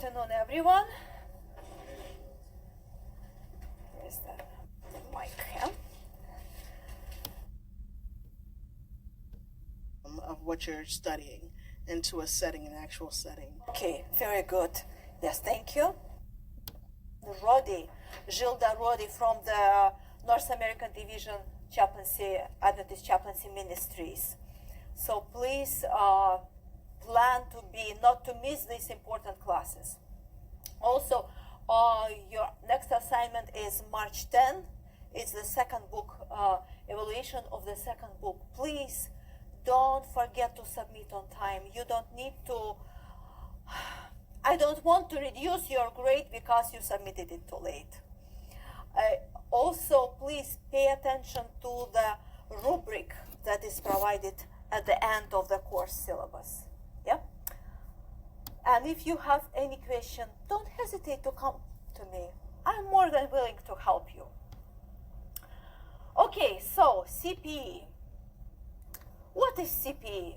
afternoon, everyone. Where's the mic here? Of what you're studying into a setting, an actual setting. Okay, very good. Yes, thank you. Gilda Roddy from the North American Division Chaplaincy, Adventist Chaplaincy Ministries. So please plan not to miss these important classes. Also, your next assignment is March 10. It's the second book, evaluation of the second book. Please don't forget to submit on time. You don't need to, I don't want to reduce your grade because you submitted it too late. Also, please pay attention to the rubric that is provided at the end of the course syllabus. Yeah? And if you have any question, don't hesitate to come to me. I'm more than willing to help you. Okay, so CPE. What is CPE?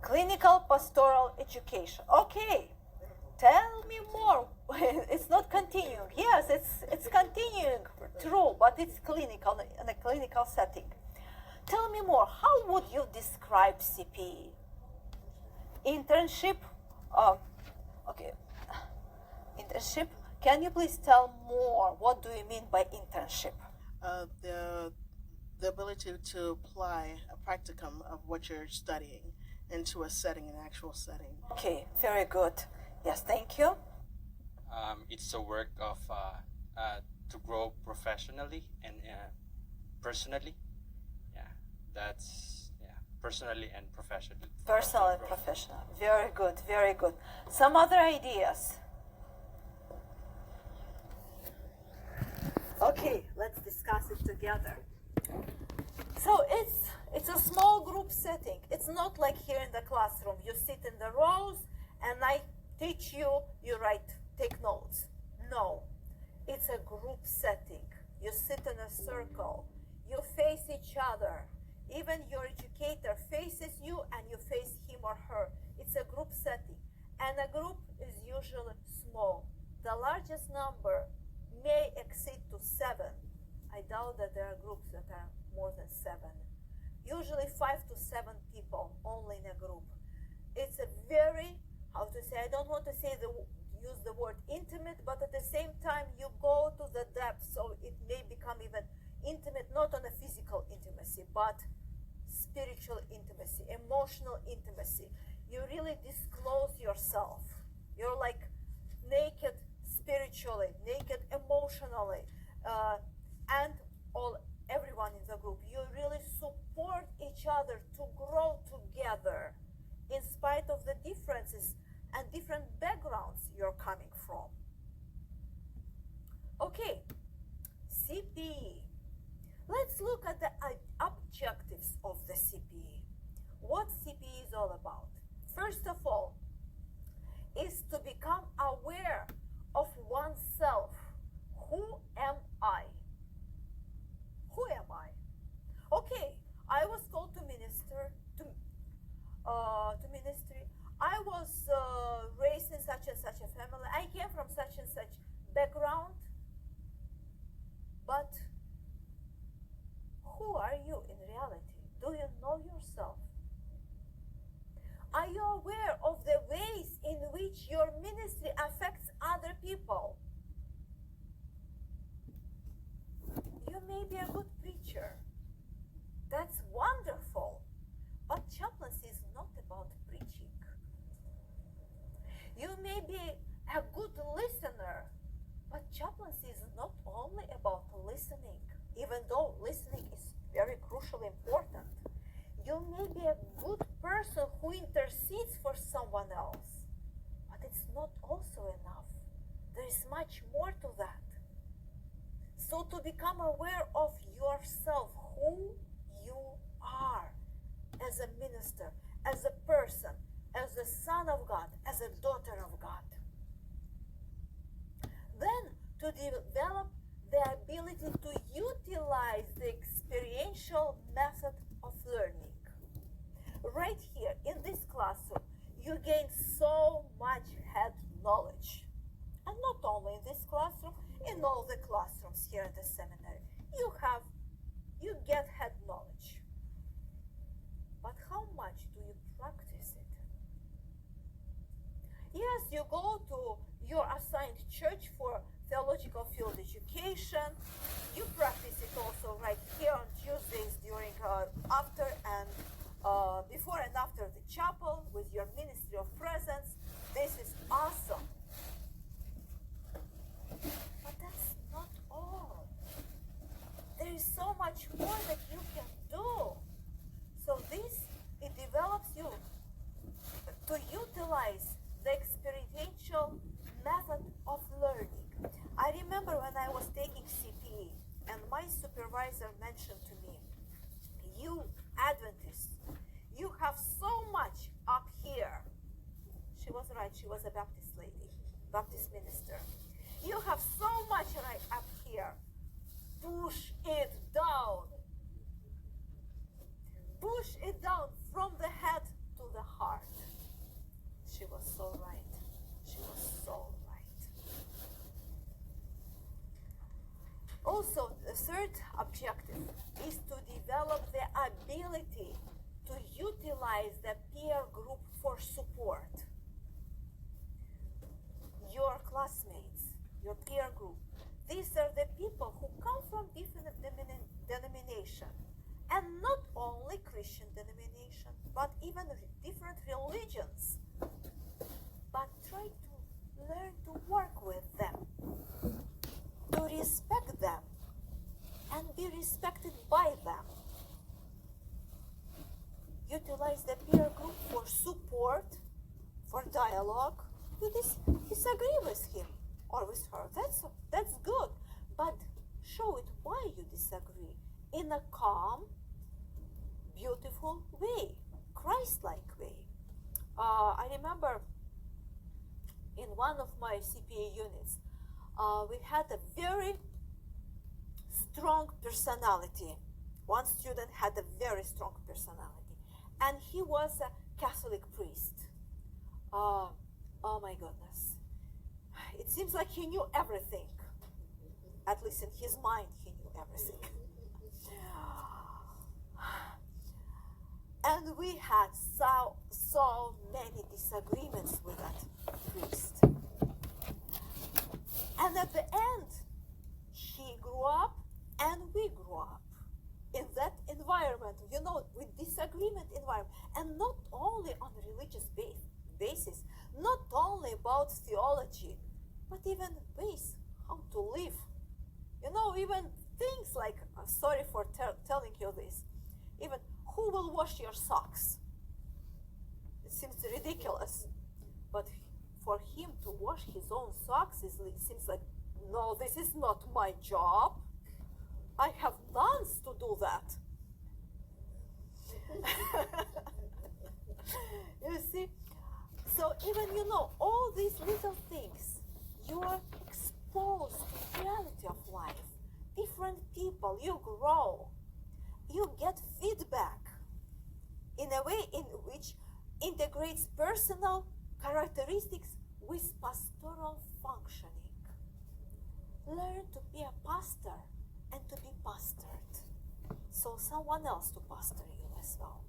Clinical Pastoral Education. Okay, tell me more. It's not continuing. Yes, it's continuing, true, but it's clinical, in a clinical setting. Tell me more. How would you describe CPE? Internship? Okay. Internship. Can you please tell more? What do you mean by internship? The ability to apply a practicum of what you're studying into a setting, an actual setting. Okay, very good. Yes, thank you. It's a work of to grow professionally and personally. Personally and professionally. Personal and professional. Very good, very good. Some other ideas? Okay, let's discuss it together. So it's a small group setting. It's not like here in the classroom. You sit in the rows and I teach you, you take notes. No, it's a group setting. You sit in a circle. You face each other. Even your educator faces you and you face him or her. It's a group setting. And a group is usually small. The largest number may exceed to 7. I doubt that there are groups that are more than 7. Usually 5 to 7 people only in a group. It's a very, I don't want to use the word intimate, but at the same time you go to the depths, so it may become even intimate, not on a physical intimacy, but spiritual intimacy, emotional intimacy. You really disclose yourself. You're like naked spiritually, naked emotionally, and everyone in the group. You really support each other to grow together in spite of the differences and different backgrounds you're coming from. Okay, CPE. Let's look at the objectives of the CPE. What CPE is all about? First of all, is to become aware of oneself. Who am I? Who am I? Okay, I was called to minister, to ministry. I was raised in such and such a family. I came from such and such background. But who are you in reality? Do you know yourself? Are you aware of the ways in which your ministry affects other people? You may be a good preacher. That's wonderful. But chaplaincy is not about preaching. You may be a good listener, but chaplaincy is not only about listening, even though listening is very crucially important. You may be a good person who intercedes for someone else, but it's not also enough. There is much more to that. So to become aware of yourself, who you are as a minister, as a person, as a son of God, as a daughter of God. Then to develop the ability to utilize the experiential method of learning. Right here in this classroom, you gain so much head knowledge. And not only in this classroom, in all the classrooms here in the seminary, you get head knowledge. But how much do you practice it? Yes, you go to your assigned church for theological field education. You practice it also right here on Tuesdays during after and before and after the chapel with your ministry of presence. This is awesome. But that's not all. There is so much more that you can do. So it develops you to utilize the experiential method of learning. I remember when I was taking CPE and my supervisor mentioned to me, you Adventists, you have so much up here. She was right, she was a Baptist lady, Baptist minister. You have so much right up here. Push it down. Push it down from the head to the heart. She was so right. She was so right. Also, the third objective is to develop the ability to utilize the peer group for support. Your classmates, your peer group, these are the people who come from different denominations, and not only Christian denomination, but even different religions. But try to learn to work with them, to respect them, and be respected by them. Utilize the peer group for support, for dialogue. You disagree with him or with her. That's good, but show it why you disagree in a calm, beautiful way, Christ-like way. I remember in one of my CPA units, we had a very strong personality. One student had a very strong personality, and he was a Catholic priest. Oh my goodness. It seems like he knew everything. At least in his mind, he knew everything. And we had so many disagreements with that priest. And at the end, he grew up and we grew up in that environment, with disagreement environment. And not only on a religious basis, not only about theology, but even ways how to live. Even things like, sorry for telling you this, even who will wash your socks? It seems ridiculous. But for him to wash his own socks, it seems like, no, this is not my job. I have nuns to do that. You see? So even, all these little things, you are exposed to the reality of life. Different people, you grow. You get feedback in a way in which integrates personal characteristics with pastoral functioning. Learn to be a pastor and to be pastored, so someone else to pastor you as well.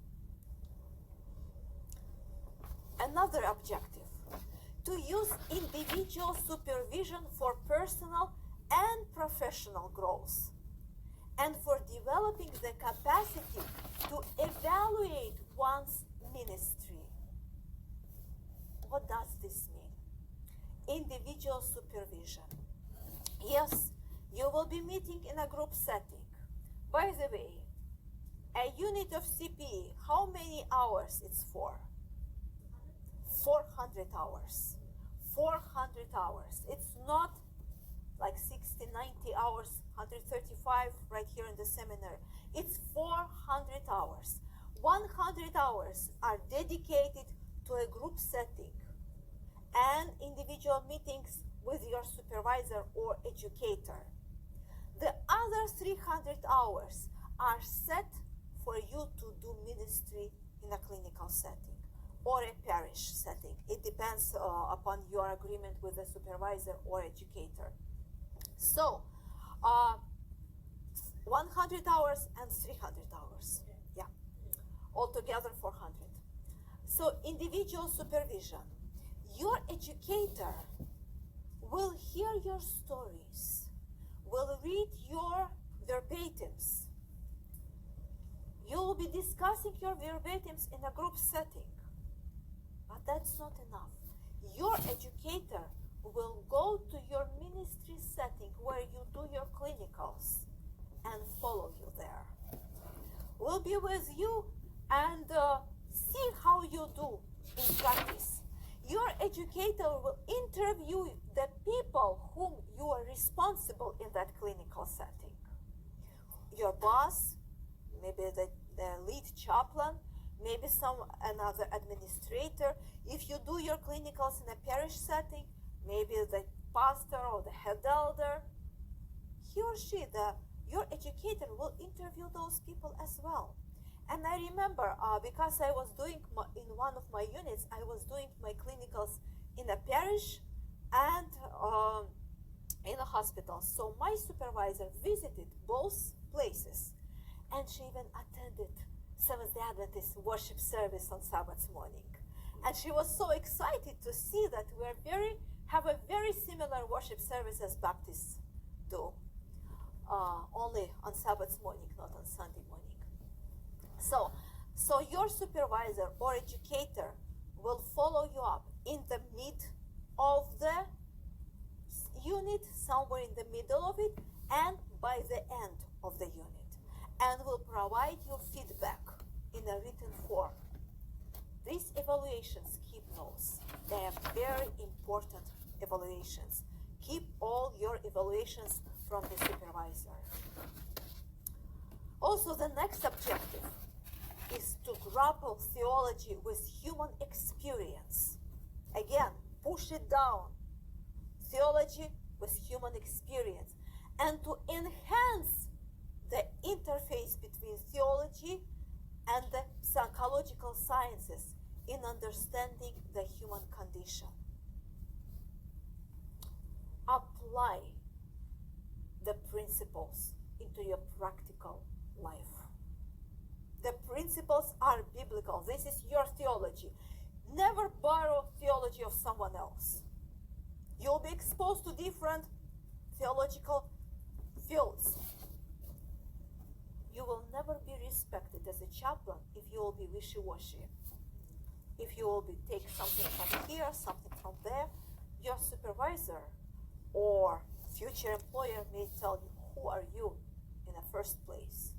Another objective, to use individual supervision for personal and professional growth, and for developing the capacity to evaluate one's ministry. What does this mean? Individual supervision. Yes, you will be meeting in a group setting. By the way, a unit of CPE, how many hours it's for? 400 hours. 400 hours. It's not like 60, 90 hours, 135 right here in the seminary. It's 400 hours. 100 hours are dedicated to a group setting and individual meetings with your supervisor or educator. The other 300 hours are set for you to do ministry in a clinical setting, or a parish setting. It depends upon your agreement with the supervisor or educator. So, 100 hours and 300 hours. Yeah, altogether 400. So, individual supervision. Your educator will hear your stories, will read your verbatims. You will be discussing your verbatims in a group setting. But that's not enough. Your educator will go to your ministry setting where you do your clinicals and follow you there. Will be with you and see how you do in practice. Your educator will interview the people whom you are responsible in that clinical setting. Your boss, maybe the lead chaplain, maybe another administrator. If you do your clinicals in a parish setting, maybe the pastor or the head elder, he or she, your educator will interview those people as well. And I remember, because I was doing, in one of my units, I was doing my clinicals in a parish and in a hospital. So my supervisor visited both places, and she even attended Seventh-day Adventist worship service on Sabbath morning. And she was so excited to see that we have a very similar worship service as Baptists do, only on Sabbath morning, not on Sunday morning. So your supervisor or educator will follow you up in the mid of the unit, somewhere in the middle of it, and by the end of the unit, and will provide you feedback in a written form. These evaluations, keep notes. They are very important evaluations. Keep all your evaluations from the supervisor. Also, the next objective is to grapple theology with human experience. Again, push it down. Theology with human experience. And to enhance the interface between theology and the psychological sciences in understanding the human condition. Apply the principles into your practical life. The principles are biblical. This is your theology. Never borrow theology of someone else. You'll be exposed to different theological fields. You will never be respected as a chaplain if you will be wishy-washy. If you will take something from here, something from there, your supervisor or future employer may tell you, who are you in the first place?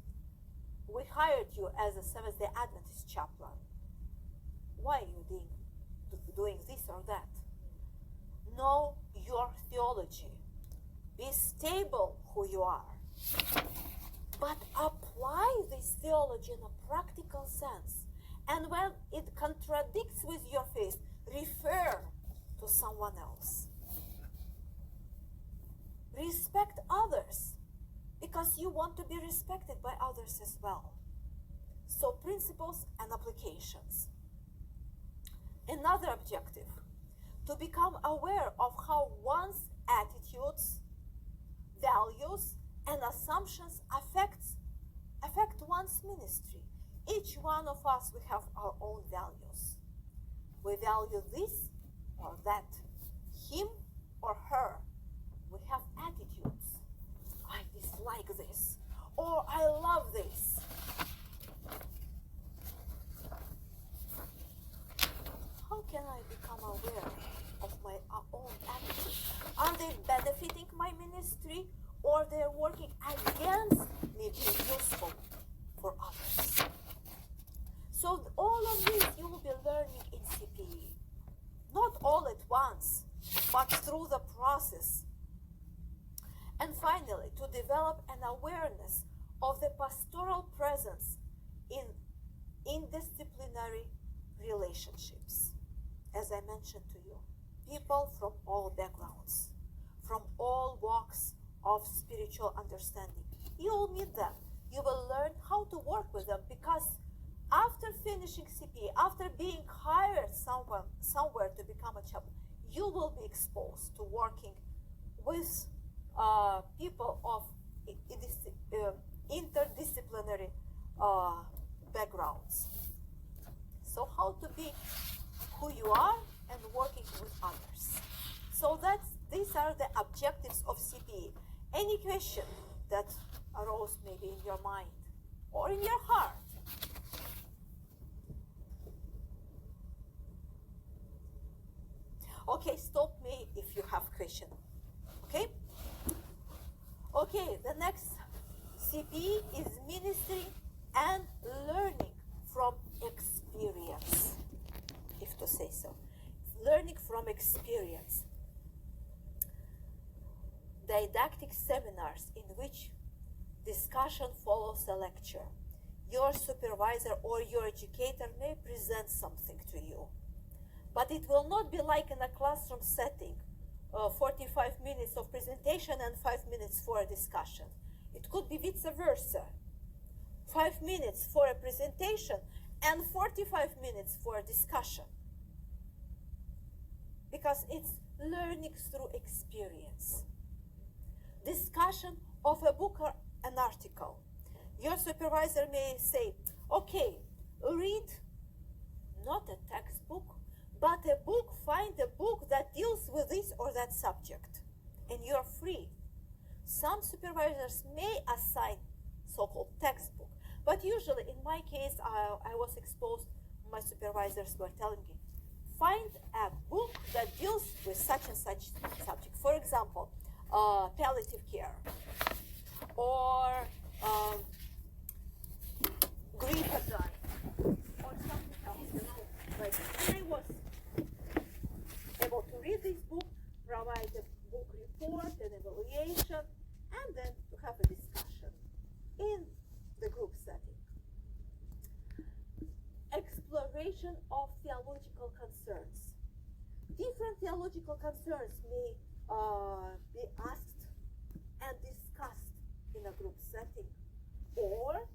We hired you as a Seventh-day Adventist chaplain. Why are you doing this or that? Know your theology. Be stable who you are. But apply this theology in a practical sense. And when it contradicts with your faith, refer to someone else. Respect others, because you want to be respected by others as well. So principles and applications. Another objective, to become aware of how one's attitudes, values, and assumptions affect one's ministry. Each one of us, we have our own values. We value this or that, him or her. We have attitudes. I dislike this, or I love this. How can I become aware of my own attitudes? Are they benefiting my ministry, or they're working against me being useful for others? So all of this you will be learning in CPE. Not all at once, but through the process. And finally, to develop an awareness of the pastoral presence in interdisciplinary relationships. As I mentioned to you, people from all backgrounds, from all walks of spiritual understanding. You will meet them. You will learn how to work with them, because after finishing finishing CPA, after being hired somewhere to become a Chap, you will be exposed to working with people of interdisciplinary backgrounds. So how to be who you are and working with others. So these are the objectives of CPA. Any question that arose maybe in your mind or in your heart? Okay, stop me if you have question. Okay? Okay, the next CPE is ministering and learning from experience, if to say so. Learning from experience. Didactic seminars in which discussion follows a lecture. Your supervisor or your educator may present something to you, but it will not be like in a classroom setting, 45 minutes of presentation and 5 minutes for a discussion. It could be vice versa. 5 minutes for a presentation and 45 minutes for a discussion. Because it's learning through experience. Discussion of a book or an article. Your supervisor may say, okay, read not a textbook, but a book, find a book that deals with this or that subject, and you're free. Some supervisors may assign so-called textbook, but usually in my case, I was exposed, my supervisors were telling me, find a book that deals with such and such subject. For example, palliative care, or grief at dying, or something else, you know. Like, I was able to read this book, provide a book report, an evaluation, and then to have a discussion in the group setting. Exploration of theological concerns. Different theological concerns may be asked and discussed in a group setting, or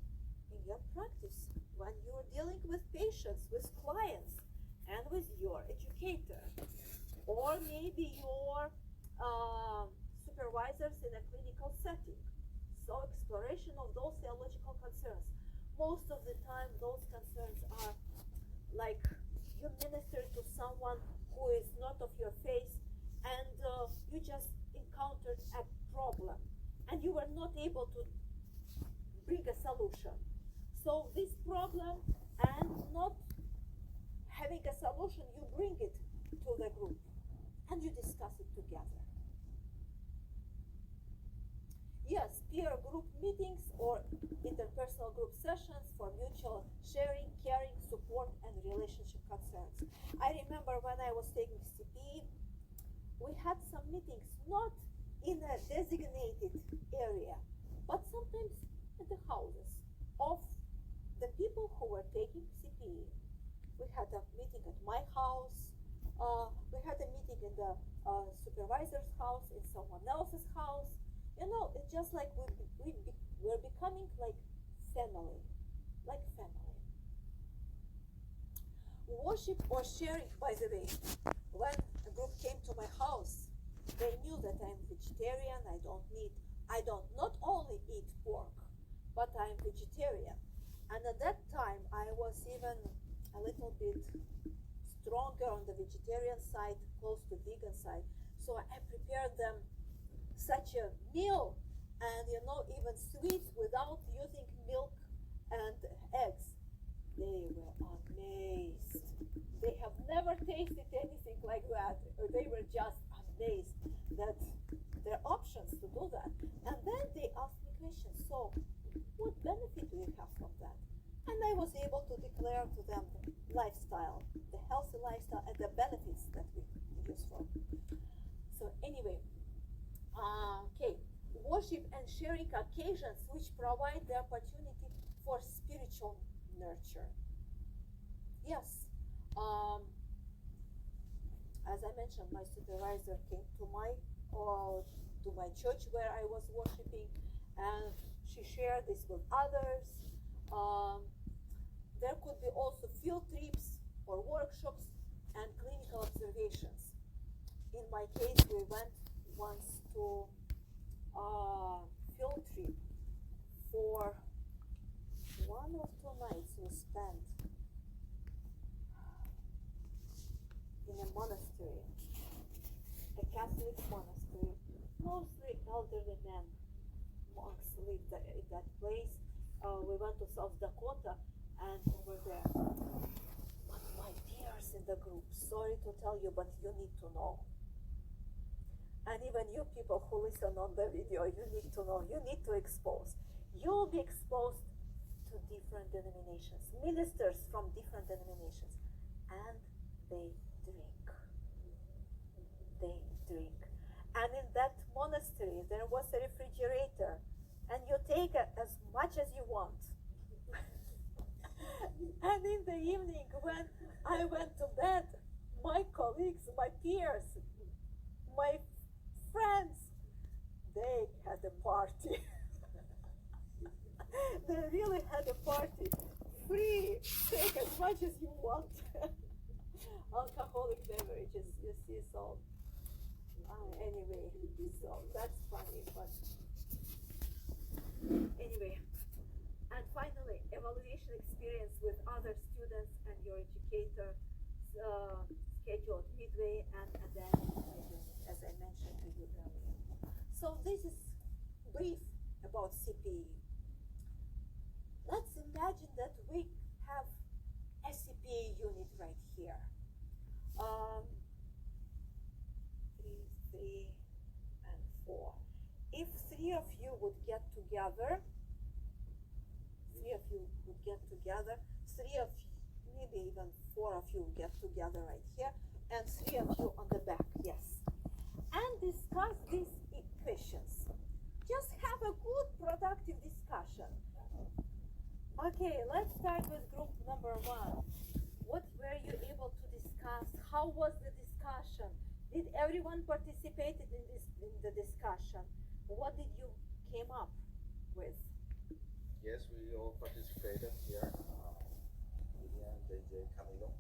in your practice when you're dealing with patients, with clients, and with your educator, or maybe your supervisors in a clinical setting. So exploration of those theological concerns. Most of the time those concerns are like you minister to someone who is not of your faith, and you just encountered a problem and you were not able to bring a solution. So this problem and not having a solution, you bring it to the group and you discuss it together. Yes, peer group meetings or interpersonal group sessions for mutual sharing, caring, support, and relationship concerns. I remember when I was taking CP, we had some meetings not in a designated area, but sometimes at the houses of the people who were taking CP. We had a meeting at my house, we had a meeting in the supervisor's house, in someone else's house. You know, it's just like we're becoming like family, like family. Worship or sharing, by the way, when a group came to my house, they knew that I'm vegetarian. I don't not only eat pork, but I'm vegetarian. And at that time, I was even a little bit stronger on the vegetarian side, close to vegan side. So I prepared them such a meal, and you know, even sweets without using milk and eggs. They were amazed. They have never tasted anything like that. They were just amazed that there are options to do that. And then they asked me questions. So, what benefit do you have from that? And I was able to declare to them the lifestyle, the healthy lifestyle, and the benefits that we use from. So anyway, okay, worship and sharing occasions which provide the opportunity for spiritual nurture. Yes, as I mentioned, my supervisor came to my church where I was worshiping, and she shared this with others. There could be also field trips or workshops and clinical observations. In my case, we went once to a field trip for 1 or 2 nights. We spent in a monastery, a Catholic monastery. Mostly elderly men, monks lived in that place. We went to South Dakota and over there. But my peers in the group, sorry to tell you, but you need to know. And even you people who listen on the video, you need to know, you need to expose. You'll be exposed to different denominations, ministers from different denominations, and they drink. They drink. And in that monastery, there was a refrigerator, and you take as much as you want. And in the evening, when I went to bed, my colleagues, my peers, my friends, they had a party. They really had a party. Free, take as much as you want. Alcoholic beverages, you see, so anyway, so that's funny, but anyway. And finally, evaluation experience with other students and your educator, scheduled midway and then as I mentioned to you earlier. So this is brief about CPE. Let's imagine that we have a CPE unit right here. 3, and 4. If 3 of you would get together, 3 of you would get together, 3 of you, maybe even 4 of you get together right here, and 3 of you on the back, yes. And discuss these equations. Just have a good productive discussion. Okay, let's start with group number 1. What were you able to discuss? How was the discussion? Did everyone participate in the discussion? What did you came up with? Yes, we all participated here, Lilian, JJ, Camilo.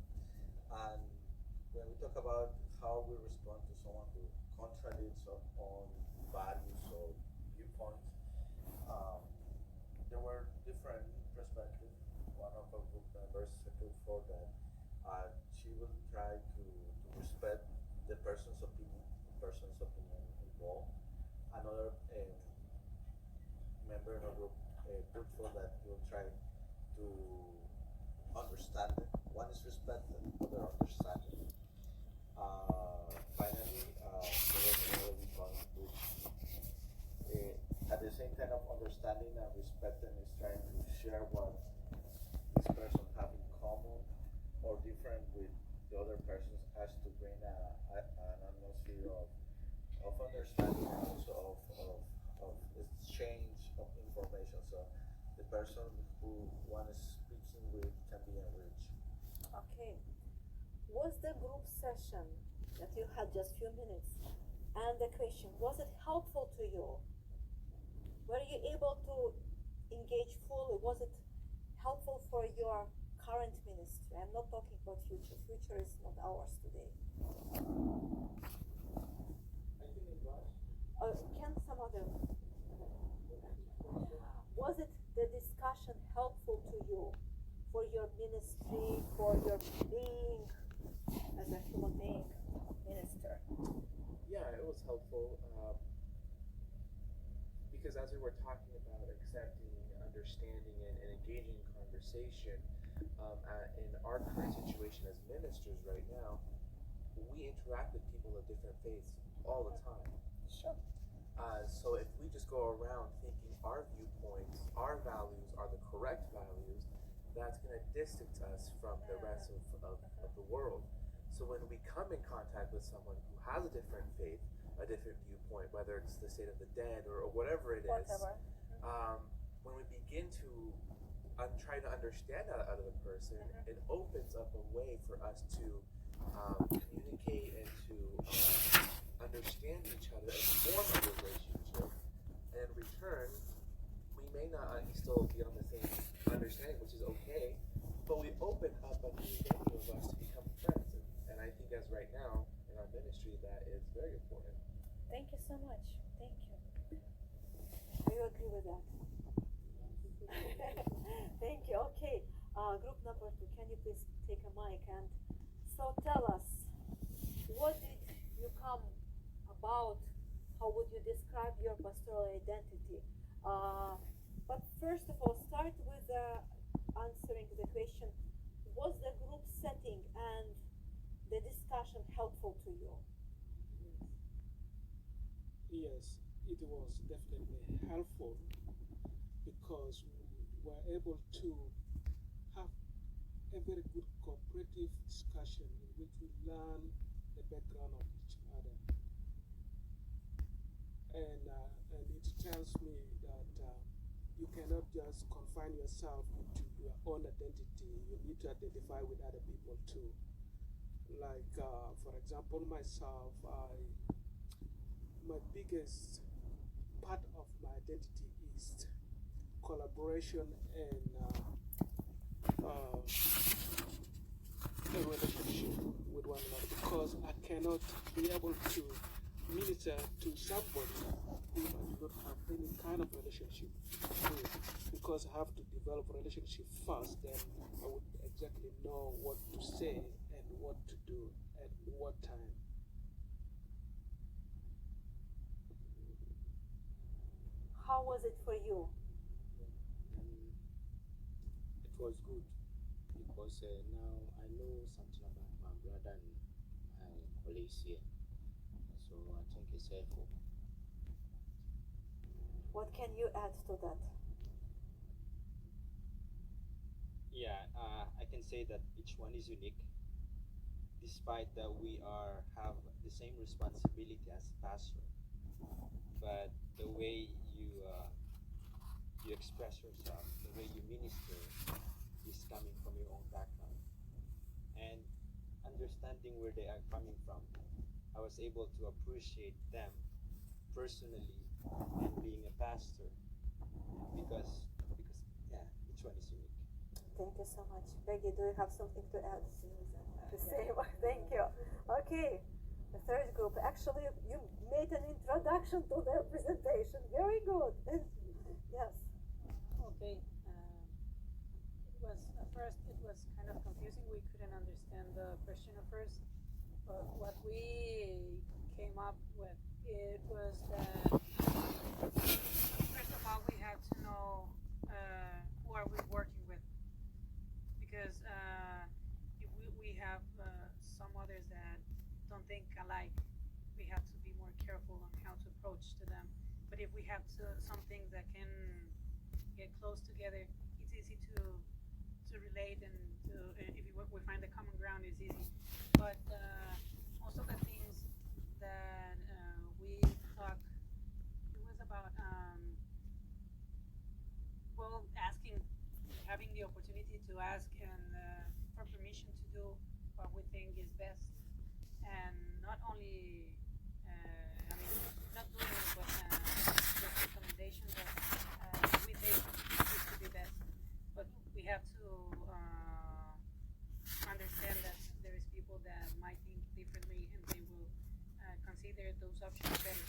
And when we talk about how we respond to someone who contradicts our own values or viewpoints, there were different perspectives. One of our group members put forward that she would try to respect the person's opinion involved. Another member in our group put forward that we'll try to understand it. One is respect and other understanding. Finally, there was another response which at the same time of understanding and respecting is trying to share what this person have in common or different with the other persons has to bring an atmosphere of understanding and also of exchange of information. So the person who one is speaking with can be enriched. Okay. Was the group session that you had just few minutes and the question, was it helpful to you? Were you able to engage fully? Was it helpful for your current ministry? I'm not talking about future. Future is not ours today. I think it was. Can some other? Was it the discussion helpful to you for your ministry, for your being as a human being, minister? Yeah, it was helpful because as we were talking about accepting, understanding, and engaging in conversation, in our current situation as ministers right now, we interact with people of different faiths all the time. Sure. So if we just go around thinking our viewpoints, our values are the correct values, that's going to distance us from the rest of the world. So when we come in contact with someone who has a different faith, a different viewpoint, whether it's the state of the dead or whatever it is, when we begin to try to understand that other person, it opens up a way for us to communicate and to understand each other and form a relationship. And in return, we may not still be on the same understanding, which is okay, but Thank you so much. Thank you. Do you agree with that? Thank you. Okay. Group number 2, can you please take a mic and so tell us, what did you come about? How would you describe your pastoral identity? But first of all, start with answering the question, was the group setting and the discussion helpful to you? Yes, it was definitely helpful because we were able to have a very good cooperative discussion in which we learn the background of each other. And it tells me that you cannot just confine yourself into your own identity. You need to identify with other people too. Like, for example, myself, my biggest part of my identity is collaboration and a relationship with one another, because I cannot be able to minister to somebody who I do not have any kind of relationship with, because I have to develop a relationship first, then I would exactly know what to say and what to do at what time. How was it for you? It was good because now I know something about my brother and my colleagues here. So I think it's helpful. What can you add to that? Yeah, I can say that each one is unique, despite that we have the same responsibility as pastor. But the way you express yourself, the way you minister, is coming from your own background, and understanding where they are coming from. I was able to appreciate them personally and being a pastor because yeah, each one is unique. Thank you so much. Peggy, do you have something to add? The same. Thank you. Okay. The third group. Actually, you made an introduction to their presentation. Very good. Yes. Okay. It was at first it was kind of confusing. We couldn't understand the question at first, but what we came up with it was that first of all we had to know who are we working with, because if we have some others that don't think alike, we have to be more careful on how to approach to them. But if we have some things that can get close together, it's easy to relate, and if we find the common ground, it's easy. But most of the things that we talked, it was about asking, having the opportunity to ask and for permission to do what we think is best, and not only not doing it, but just recommendations of we think it could be best. But we have to understand that there is people that might think differently, and they will consider those options better.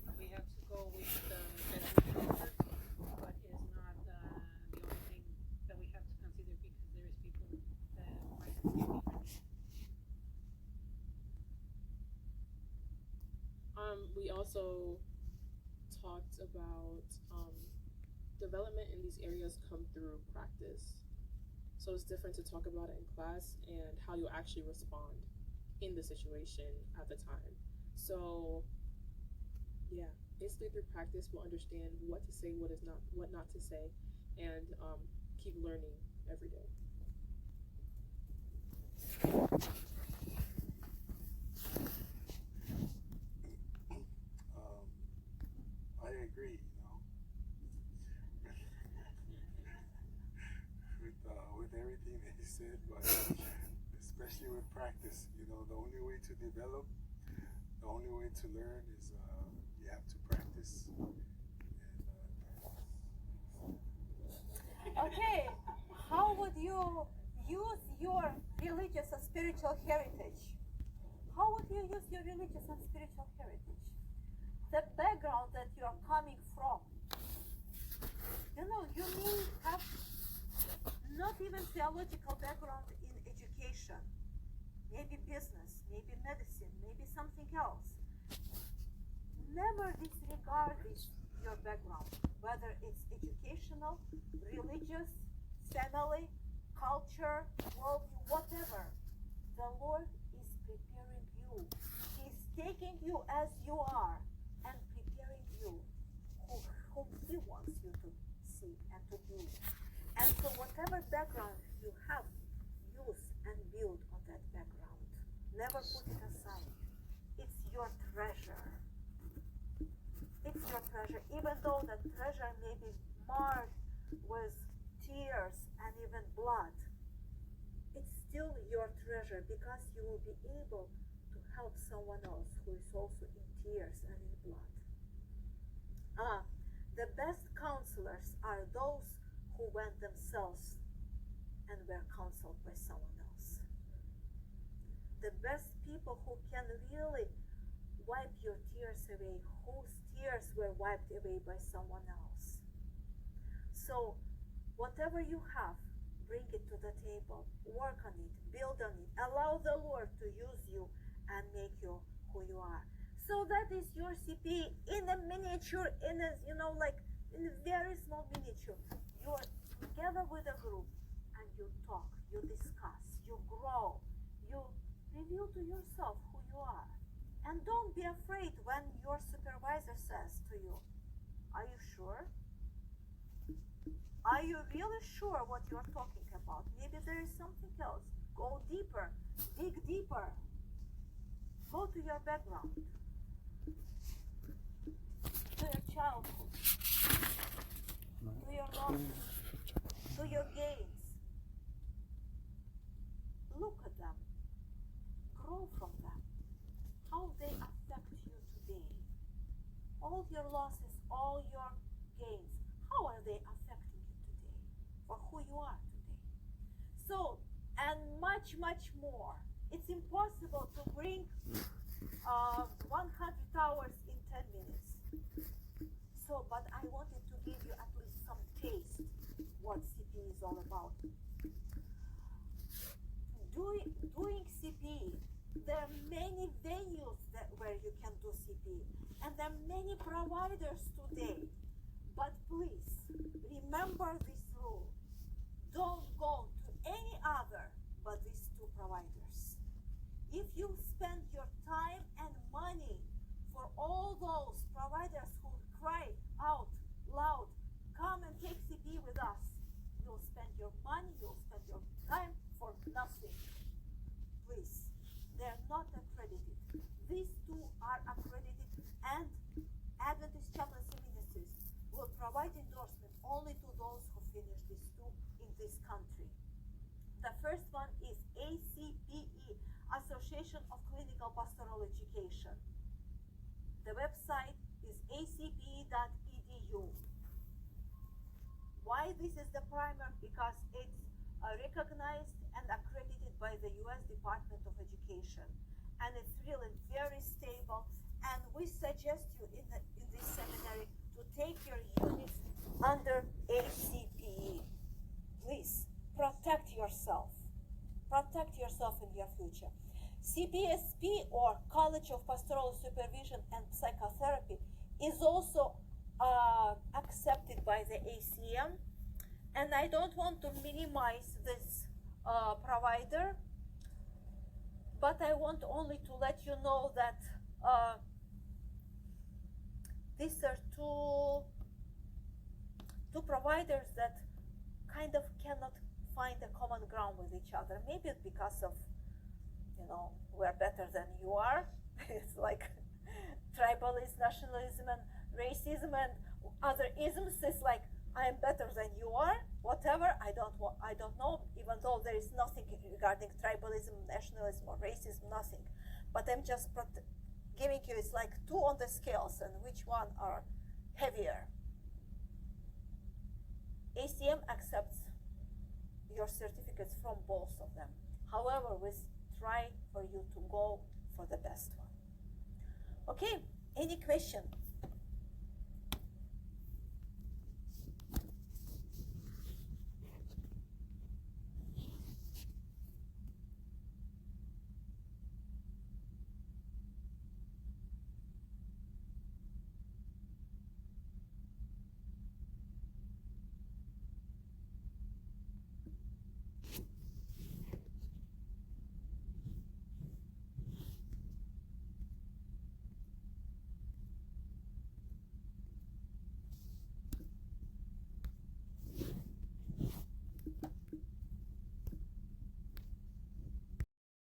So we have to go with the best offer, but it's not the only thing that we have to consider, because there is people that might think differently. We also talked about development in these areas come through practice. So it's different to talk about it in class and how you'll actually respond in the situation at the time. So yeah, basically through practice we'll understand what to say, what not to say, and keep learning every day. I agree, with everything that he said, but especially with practice, the only way to develop, the only way to learn is you have to practice. Okay. How would you use your religious and spiritual heritage? How would you use your religious and spiritual heritage? not even theological background in education, maybe business, maybe medicine, maybe something else. Never disregard your background, whether it's educational, religious, family, culture, worldview, whatever. The Lord is preparing you. He's taking you as you are and preparing you whom He wants you to see and to be. And so whatever background you have, use and build on that background. Never put it aside. It's your treasure. It's your treasure. Even though that treasure may be marred with tears and even blood, it's still your treasure because you will be able to help someone else who is also in tears and in blood. The best counselors are those who went themselves and were counseled by someone else. The best people who can really wipe your tears away, whose tears were wiped away by someone else. So, whatever you have, bring it to the table, work on it, build on it, allow the Lord to use you and make you who you are. So that is your CP in a miniature, in a, like in a very small miniature. You're together with a group and you talk, you discuss, you grow, you reveal to yourself who you are. And don't be afraid when your supervisor says to you, are you sure? Are you really sure what you're talking about? Maybe there is something else. Go deeper, dig deeper. Go to your background, to your childhood, to your losses, to your gains. Look at them, grow from them, how they affect you today. All your losses, all your gains, how are they affecting you today for who you are today? So, and much, much more. It's impossible to bring 100 hours in 10 minutes. So, but I wanted to give you at least some taste what CP is all about. Doing CP, there are many venues where you can do CP, and there are many providers today. But please, remember this rule. Don't go to any other but these two providers. If you spend your time and money for all those providers who cry out loud, come and take CP with us, you'll spend your money, you'll spend your time for nothing. Please, they're not accredited. These two are accredited, and Adventist Chaplaincy Ministries will provide endorsement only to those who finish these two in this country. The first one is ACPE, Association of Clinical Pastoral Education. The website is acpe.edu. Why this is the primer? Because it's recognized and accredited by the U.S. Department of Education, and it's really very stable. And we suggest you in this seminary to take your units under ACPE. Please protect yourself. Protect yourself in your future. CPSP, or College of Pastoral Supervision and Psychotherapy, is also accepted by the ACM, and I don't want to minimize this provider, but I want only to let you know that these are two providers that kind of cannot find a common ground with each other. Maybe it's because of, we're better than you are. It's like tribalism, nationalism, and racism, and other isms. It's like, I am better than you are. Whatever, I don't know. Even though there is nothing regarding tribalism, nationalism, or racism, nothing. But I'm just giving you. It's like two on the scales, and which one are heavier? ACM accepts your certificates from both of them. However, we try for you to go for the best one. Okay, any question?